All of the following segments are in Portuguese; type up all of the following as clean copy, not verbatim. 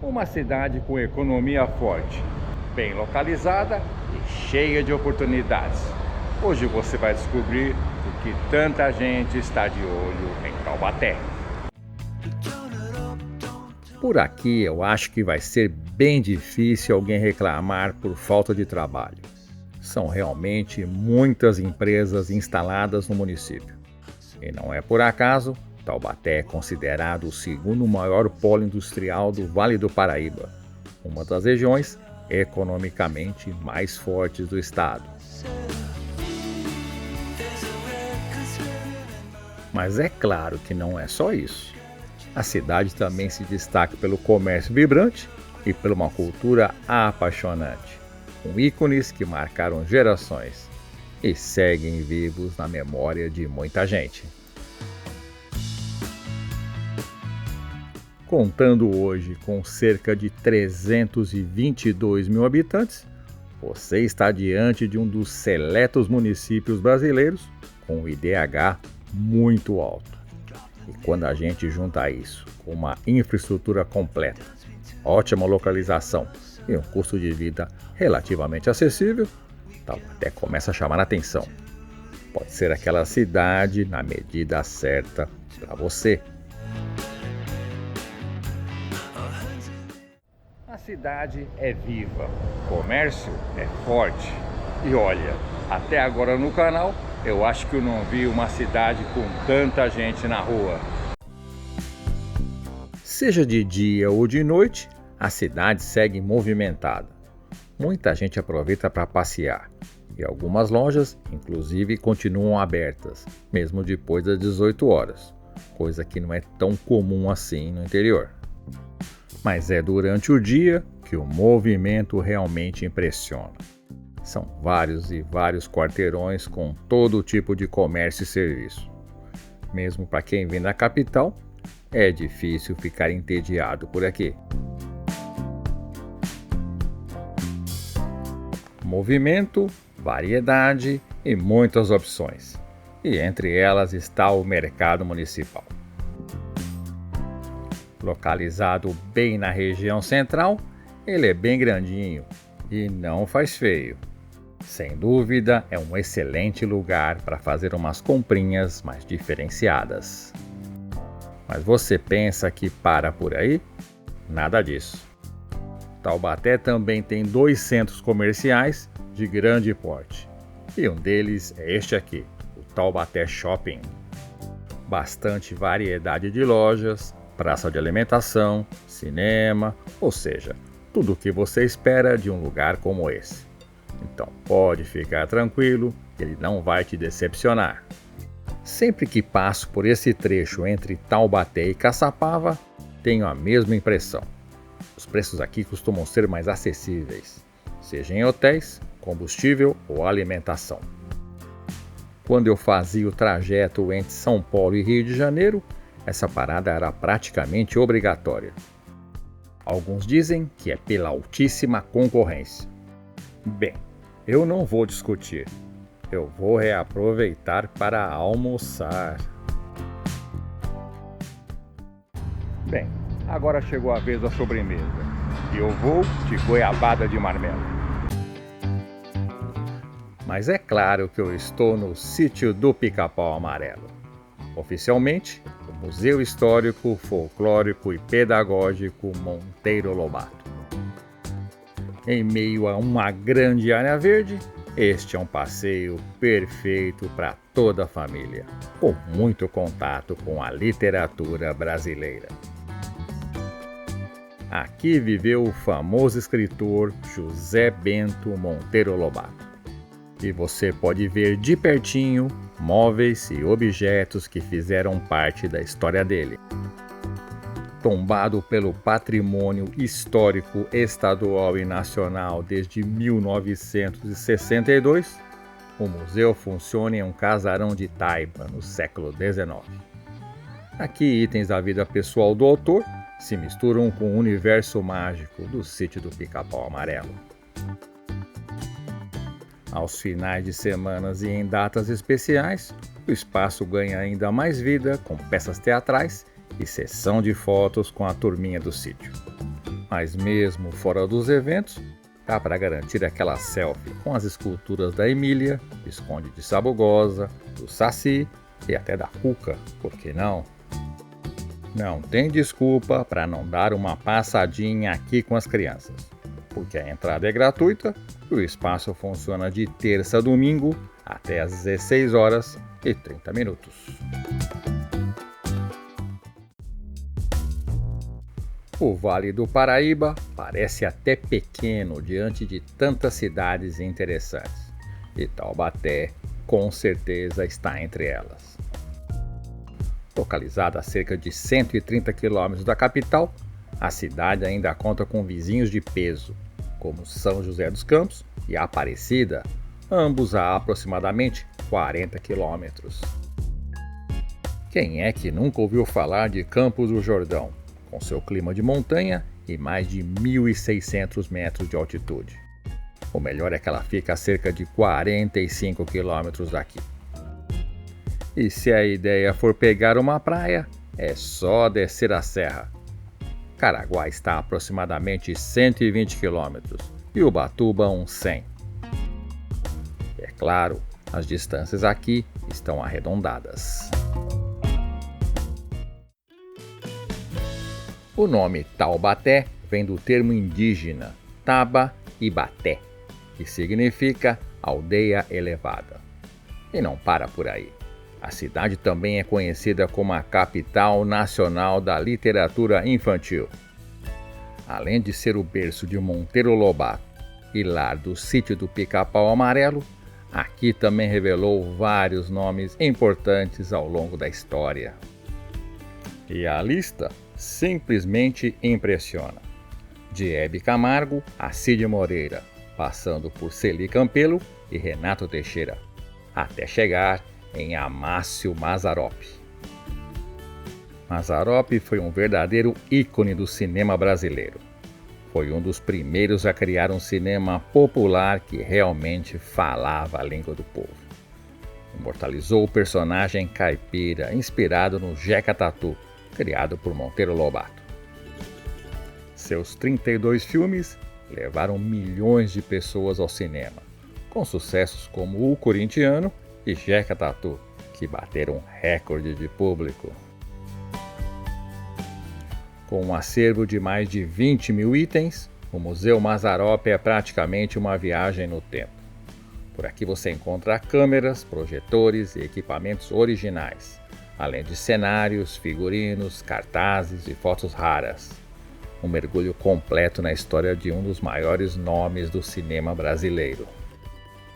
Uma cidade com economia forte, bem localizada e cheia de oportunidades. Hoje você vai descobrir por que tanta gente está de olho em Taubaté. Por aqui eu acho que vai ser bem difícil alguém reclamar por falta de trabalho. São realmente muitas empresas instaladas no município. E não é por acaso, Taubaté é considerado o segundo maior polo industrial do Vale do Paraíba, uma das regiões economicamente mais fortes do estado. Mas é claro que não é só isso. A cidade também se destaca pelo comércio vibrante e por uma cultura apaixonante, com ícones que marcaram gerações e seguem vivos na memória de muita gente. Contando hoje com cerca de 322 mil habitantes, você está diante de um dos seletos municípios brasileiros com o IDH muito alto. E quando a gente junta isso com uma infraestrutura completa, ótima localização e um custo de vida relativamente acessível, então até começa a chamar a atenção. Pode ser aquela cidade na medida certa para você. A cidade é viva, o comércio é forte. E olha, até agora no canal, eu acho que eu não vi uma cidade com tanta gente na rua. Seja de dia ou de noite, a cidade segue movimentada. Muita gente aproveita para passear. E algumas lojas, inclusive, continuam abertas, mesmo depois das 18 horas. Coisa que não é tão comum assim no interior. Mas é durante o dia que o movimento realmente impressiona. São vários e vários quarteirões com todo tipo de comércio e serviço. Mesmo para quem vem da capital, é difícil ficar entediado por aqui. Movimento, variedade e muitas opções. E entre elas está o mercado municipal. Localizado bem na região central, ele é bem grandinho e não faz feio. Sem dúvida, é um excelente lugar para fazer umas comprinhas mais diferenciadas. Mas você pensa que para por aí? Nada disso. Taubaté também tem 2 centros comerciais de grande porte. E um deles é este aqui, o Taubaté Shopping. Bastante variedade de lojas, praça de alimentação, cinema, ou seja, tudo o que você espera de um lugar como esse. Então pode ficar tranquilo, ele não vai te decepcionar. Sempre que passo por esse trecho entre Taubaté e Caçapava, tenho a mesma impressão. Os preços aqui costumam ser mais acessíveis, seja em hotéis, combustível ou alimentação. Quando eu fazia o trajeto entre São Paulo e Rio de Janeiro, essa parada era praticamente obrigatória. Alguns dizem que é pela altíssima concorrência. Bem, eu não vou discutir. Eu vou reaproveitar para almoçar. Bem, agora chegou a vez da sobremesa. E eu vou de goiabada de marmelo. Mas é claro que eu estou no sítio do Pica-Pau Amarelo. Oficialmente, o Museu Histórico, Folclórico e Pedagógico Monteiro Lobato. Em meio a uma grande área verde, este é um passeio perfeito para toda a família, com muito contato com a literatura brasileira. Aqui viveu o famoso escritor José Bento Monteiro Lobato. E você pode ver de pertinho móveis e objetos que fizeram parte da história dele. Tombado pelo Patrimônio Histórico Estadual e Nacional desde 1962, o museu funciona em um casarão de taipa no século XIX. Aqui itens da vida pessoal do autor se misturam com o universo mágico do sítio do Pica-Pau Amarelo. Aos finais de semanas e em datas especiais, o espaço ganha ainda mais vida com peças teatrais e sessão de fotos com a turminha do sítio. Mas mesmo fora dos eventos, dá para garantir aquela selfie com as esculturas da Emília, Visconde de Sabugosa, do Saci e até da Cuca, por que não? Não tem desculpa para não dar uma passadinha aqui com as crianças, porque a entrada é gratuita e o espaço funciona de terça a domingo até às 16 horas e 30 minutos. O Vale do Paraíba parece até pequeno diante de tantas cidades interessantes, e Taubaté com certeza está entre elas. Localizada a cerca de 130 quilômetros da capital, a cidade ainda conta com vizinhos de peso, como São José dos Campos e Aparecida, ambos a aproximadamente 40 quilômetros. Quem é que nunca ouviu falar de Campos do Jordão, com seu clima de montanha e mais de 1.600 metros de altitude? O melhor é que ela fica a cerca de 45 quilômetros daqui. E se a ideia for pegar uma praia, é só descer a serra. Caraguá está a aproximadamente 120 quilômetros e Ubatuba uns 100. É claro, as distâncias aqui estão arredondadas. O nome Taubaté vem do termo indígena Taba e Baté, que significa aldeia elevada. E não para por aí. A cidade também é conhecida como a capital nacional da literatura infantil. Além de ser o berço de Monteiro Lobato e lar do Sítio do Pica-Pau Amarelo, aqui também revelou vários nomes importantes ao longo da história. E a lista simplesmente impressiona. De Hebe Camargo a Cid Moreira, passando por Celi Campelo e Renato Teixeira, até chegar em Amácio Mazzaropi. Mazzaropi foi um verdadeiro ícone do cinema brasileiro. Foi um dos primeiros a criar um cinema popular que realmente falava a língua do povo. Imortalizou o personagem caipira, inspirado no Jeca Tatu, criado por Monteiro Lobato. Seus 32 filmes levaram milhões de pessoas ao cinema, com sucessos como O Corintiano e Jeca Tatu, que bateram recorde de público. Com um acervo de mais de 20 mil itens, o Museu Mazzaropi é praticamente uma viagem no tempo. Por aqui você encontra câmeras, projetores e equipamentos originais, além de cenários, figurinos, cartazes e fotos raras. Um mergulho completo na história de um dos maiores nomes do cinema brasileiro.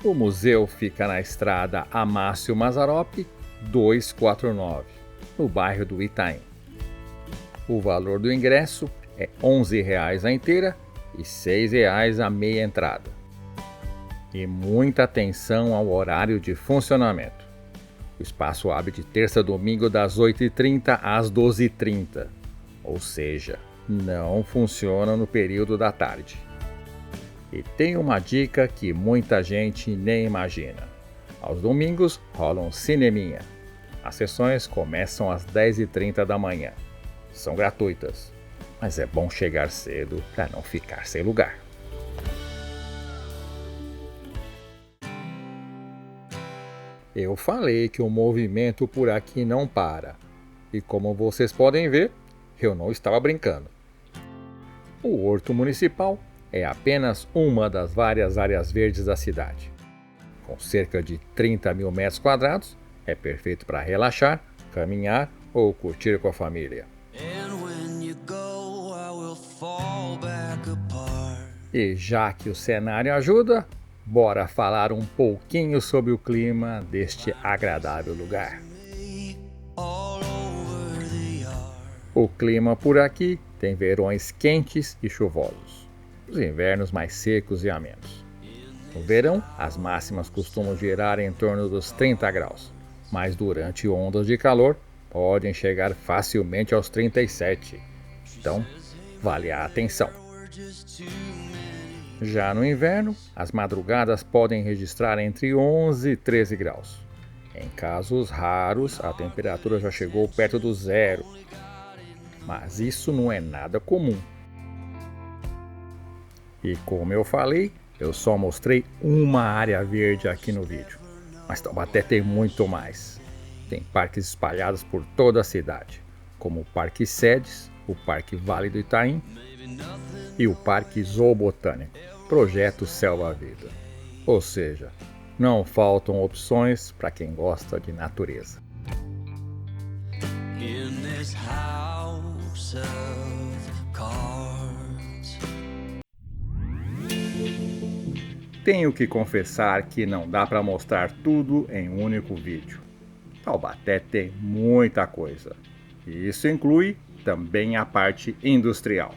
O museu fica na estrada Amácio Mazzaropi 249, no bairro do Itaim. O valor do ingresso é R$ 11,00 a inteira e R$ 6,00 a meia entrada. E muita atenção ao horário de funcionamento. O espaço abre de terça a domingo das 8h30 às 12h30, ou seja, não funciona no período da tarde. E tem uma dica que muita gente nem imagina. Aos domingos rola um cineminha. As sessões começam às 10h30 da manhã. São gratuitas, mas é bom chegar cedo para não ficar sem lugar. Eu falei que o movimento por aqui não para. E como vocês podem ver, eu não estava brincando. O Horto Municipal é apenas uma das várias áreas verdes da cidade. Com cerca de 30 mil metros quadrados, é perfeito para relaxar, caminhar ou curtir com a família. E já que o cenário ajuda, bora falar um pouquinho sobre o clima deste agradável lugar. O clima por aqui tem verões quentes e chuvosos, os invernos mais secos e amenos. No verão, as máximas costumam girar em torno dos 30 graus, mas durante ondas de calor podem chegar facilmente aos 37. Então, vale a atenção. Já no inverno, as madrugadas podem registrar entre 11 e 13 graus. Em casos raros, a temperatura já chegou perto do zero. Mas isso não é nada comum. E como eu falei, eu só mostrei uma área verde aqui no vídeo, mas Taubaté tem muito mais. Tem parques espalhados por toda a cidade, como o Parque Sedes, o Parque Vale do Itaim e o Parque Zoobotânico, Projeto Selva Vida. Ou seja, não faltam opções para quem gosta de natureza. In this house of cards. Tenho que confessar que não dá para mostrar tudo em um único vídeo. Taubaté tem muita coisa, e isso inclui também a parte industrial.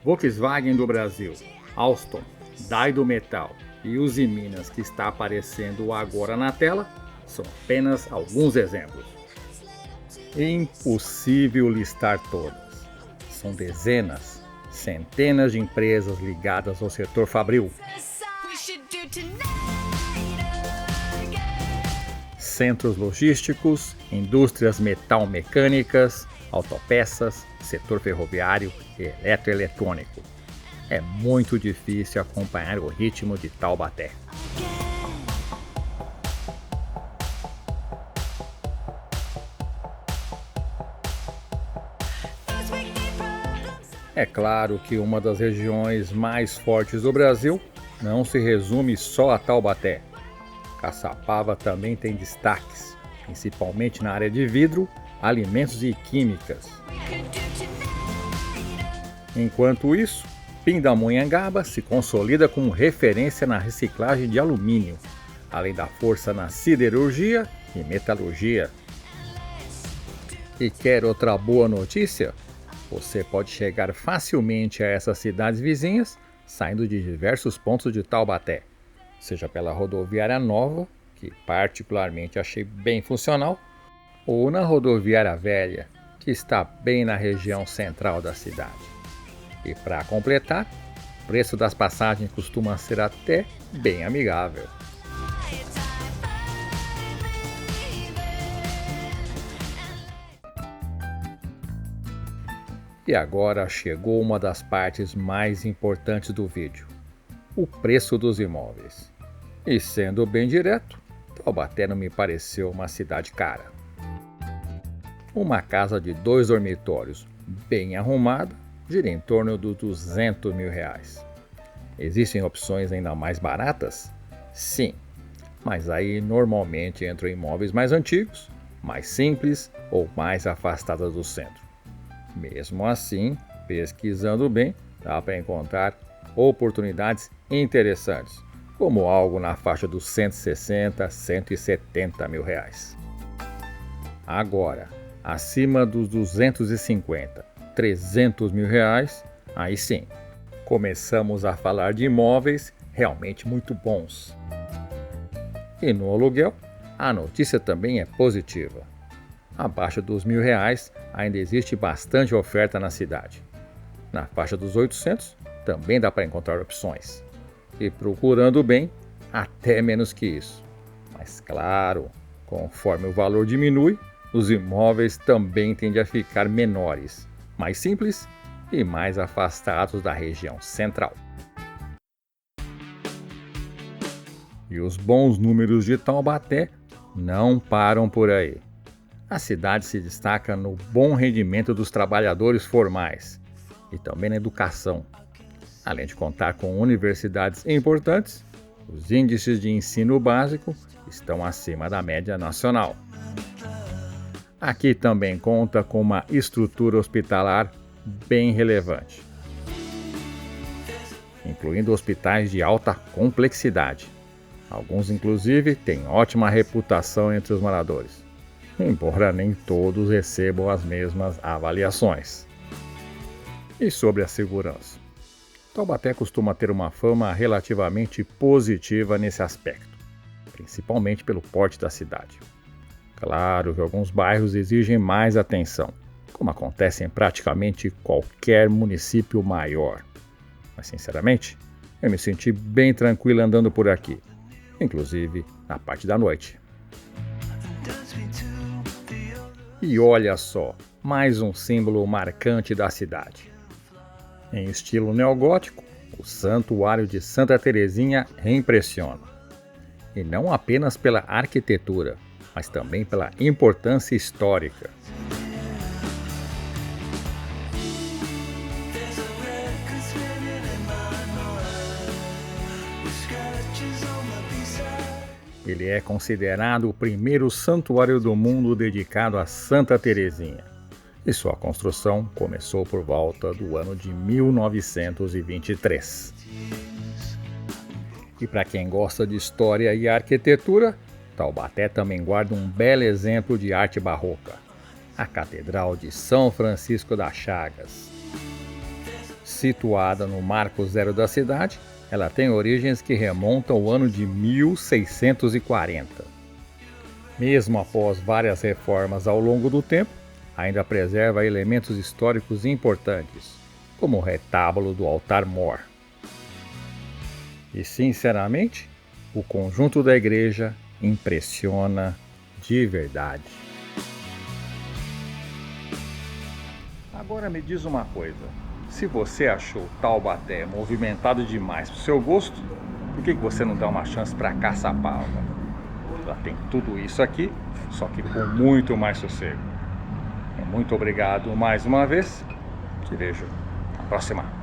Volkswagen do Brasil, Alstom, Daido Metal e Uzi Minas, que está aparecendo agora na tela, são apenas alguns exemplos. Impossível listar todas. São dezenas, centenas de empresas ligadas ao setor fabril. Centros logísticos, indústrias metal-mecânicas, autopeças, setor ferroviário e eletroeletrônico. É muito difícil acompanhar o ritmo de Taubaté. É claro que uma das regiões mais fortes do Brasil não se resume só a Taubaté. Caçapava também tem destaques, principalmente na área de vidro, alimentos e químicas. Enquanto isso, Pindamonhangaba se consolida como referência na reciclagem de alumínio, além da força na siderurgia e metalurgia. E quer outra boa notícia? Você pode chegar facilmente a essas cidades vizinhas, saindo de diversos pontos de Taubaté, seja pela rodoviária nova, que particularmente achei bem funcional, ou na rodoviária velha, que está bem na região central da cidade. E para completar, o preço das passagens costuma ser até bem amigável. E agora chegou uma das partes mais importantes do vídeo: o preço dos imóveis. E sendo bem direto, Taubaté não me pareceu uma cidade cara. Uma casa de 2 dormitórios, bem arrumada, gira em torno dos R$200 mil. Existem opções ainda mais baratas? Sim, mas aí normalmente entram imóveis mais antigos, mais simples ou mais afastados do centro. Mesmo assim, pesquisando bem, dá para encontrar oportunidades interessantes, como algo na faixa dos R$160 a R$170 mil. Agora, acima dos R$250, R$300 mil, aí sim, começamos a falar de imóveis realmente muito bons. E no aluguel, a notícia também é positiva. Abaixo dos R$1.000 ainda existe bastante oferta na cidade. Na faixa dos 800 também dá para encontrar opções. E procurando bem, até menos que isso. Mas claro, conforme o valor diminui, os imóveis também tendem a ficar menores, mais simples e mais afastados da região central. E os bons números de Taubaté não param por aí. A cidade se destaca no bom rendimento dos trabalhadores formais e também na educação. Além de contar com universidades importantes, os índices de ensino básico estão acima da média nacional. Aqui também conta com uma estrutura hospitalar bem relevante, incluindo hospitais de alta complexidade. Alguns, inclusive, têm ótima reputação entre os moradores, embora nem todos recebam as mesmas avaliações. E sobre a segurança? Taubaté costuma ter uma fama relativamente positiva nesse aspecto, principalmente pelo porte da cidade. Claro que alguns bairros exigem mais atenção, como acontece em praticamente qualquer município maior. Mas, sinceramente, eu me senti bem tranquilo andando por aqui, inclusive na parte da noite. E olha só, mais um símbolo marcante da cidade. Em estilo neogótico, o Santuário de Santa Teresinha impressiona. E não apenas pela arquitetura, mas também pela importância histórica. Ele é considerado o primeiro santuário do mundo dedicado a Santa Teresinha, e sua construção começou por volta do ano de 1923. E para quem gosta de história e arquitetura, Taubaté também guarda um belo exemplo de arte barroca, a Catedral de São Francisco das Chagas. Situada no Marco Zero da cidade, ela tem origens que remontam ao ano de 1640. Mesmo após várias reformas ao longo do tempo, ainda preserva elementos históricos importantes, como o retábulo do altar-mor. E, sinceramente, o conjunto da igreja impressiona de verdade. Agora me diz uma coisa, se você achou Taubaté movimentado demais pro seu gosto, por que você não dá uma chance para Caçapava? Já tem tudo isso aqui, só que com muito mais sossego. Muito obrigado mais uma vez, te vejo na próxima.